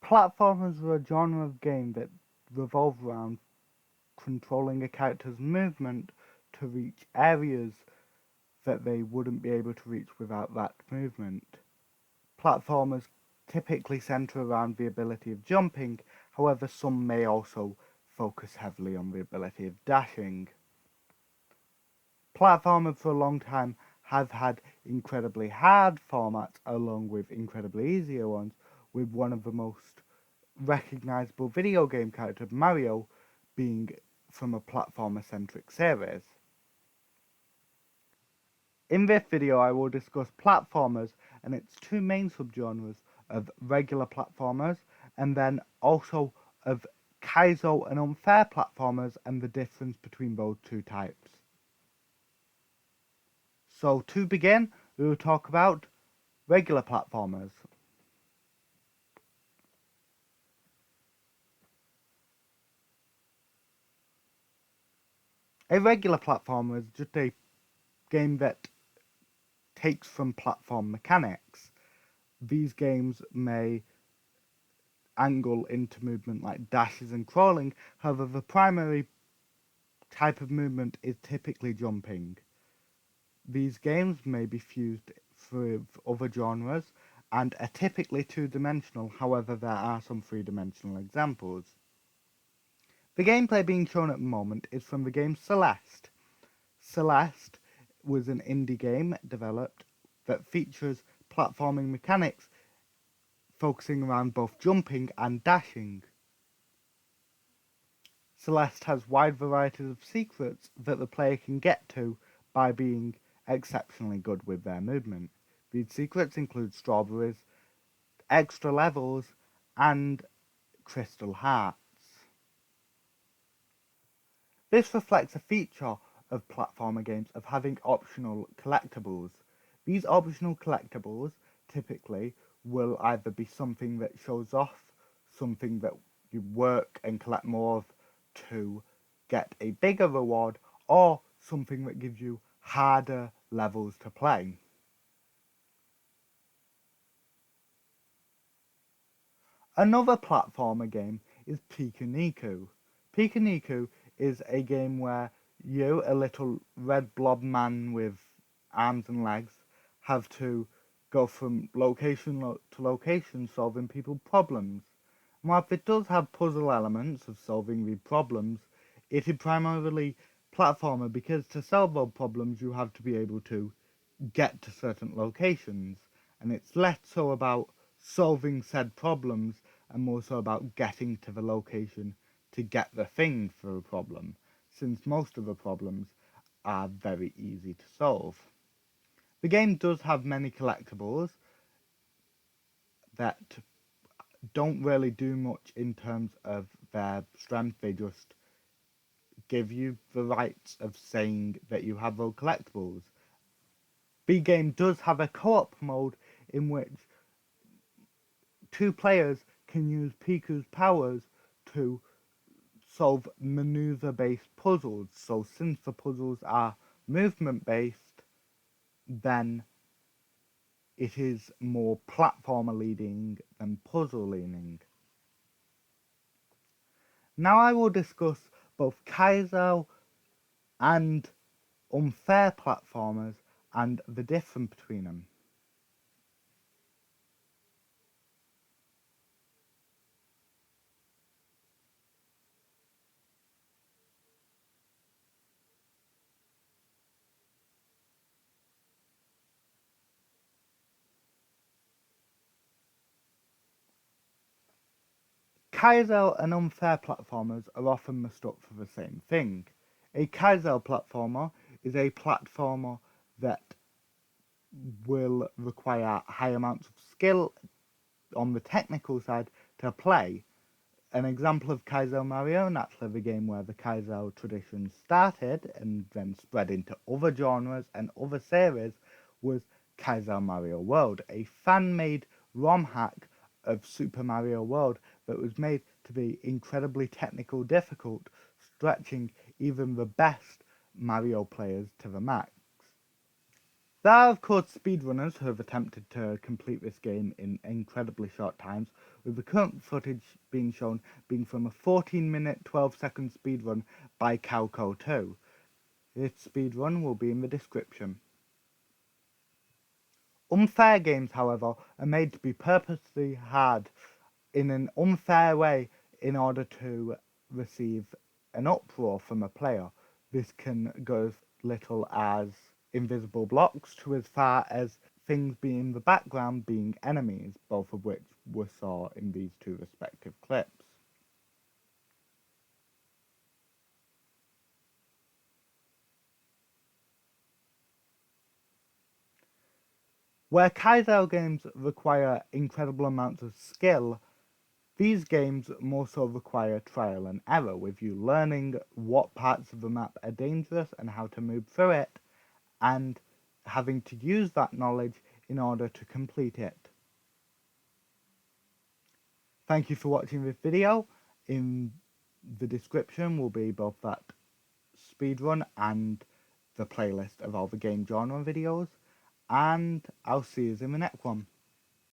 Platformers are a genre of game that revolve around controlling a character's movement to reach areas that they wouldn't be able to reach without that movement. Platformers typically center around the ability of jumping, however, some may also focus heavily on the ability of dashing. Platformers for a long time have had incredibly hard formats along with incredibly easier ones, with one of the most recognizable video game character, Mario, being from a platformer-centric series. In this video I will discuss platformers and its two main subgenres of regular platformers and then also of Kaizo and unfair platformers and the difference between those two types. So to begin, we will talk about regular platformers. A regular platformer is just a game that takes from platform mechanics. These games may angle into movement like dashes and crawling, however the primary type of movement is typically jumping. These games may be fused with other genres and are typically two-dimensional, however there are some three-dimensional examples. The gameplay being shown at the moment is from the game Celeste. Celeste was an indie game developed that features platforming mechanics focusing around both jumping and dashing. Celeste has wide varieties of secrets that the player can get to by being exceptionally good with their movement. These secrets include strawberries, extra levels, and crystal hearts. This reflects a feature of platformer games of having optional collectibles. These optional collectibles typically will either be something that shows off something that you work and collect more of to get a bigger reward, or something that gives you harder levels to play. Another platformer game is Pikuniku. Pikuniku is a game where you, a little red blob man with arms and legs, have to go from location to location solving people's problems. And while it does have puzzle elements of solving the problems, it is primarily platformer because to solve those problems you have to be able to get to certain locations, and it's less so about solving said problems and more so about getting to the location to get the thing for the problem, since most of the problems are very easy to solve. The game does have many collectibles that don't really do much in terms of their strength, they just give you the rights of saying that you have those collectibles. The game does have a co-op mode in which two players can use Piku's powers to solve maneuver-based puzzles. So since the puzzles are movement-based, then it is more platformer leaning than puzzle leaning. Now I will discuss both Kaizo and unfair platformers and the difference between them. Kaizo and unfair platformers are often mistook for the same thing. A Kaizo platformer is a platformer that will require high amounts of skill on the technical side to play. An example of Kaizo Mario, naturally the game where the Kaizo tradition started and then spread into other genres and other series, was Kaizo Mario World, a fan-made ROM hack of Super Mario World that was made to be incredibly technical difficult, stretching even the best Mario players to the max. There are of course speedrunners who have attempted to complete this game in incredibly short times, with the current footage being shown being from a 14-minute 12-second speedrun by Calco2. This speedrun will be in the description. Unfair games, however, are made to be purposely hard in an unfair way in order to receive an uproar from a player. This can go as little as invisible blocks to as far as things being in the background being enemies, both of which we saw in these two respective clips. Where Kaizo games require incredible amounts of skill, these games more so require trial and error, with you learning what parts of the map are dangerous and how to move through it, and having to use that knowledge in order to complete it. Thank you for watching this video. In the description will be both that speedrun and the playlist of all the game genre videos, and I'll see you in the next one.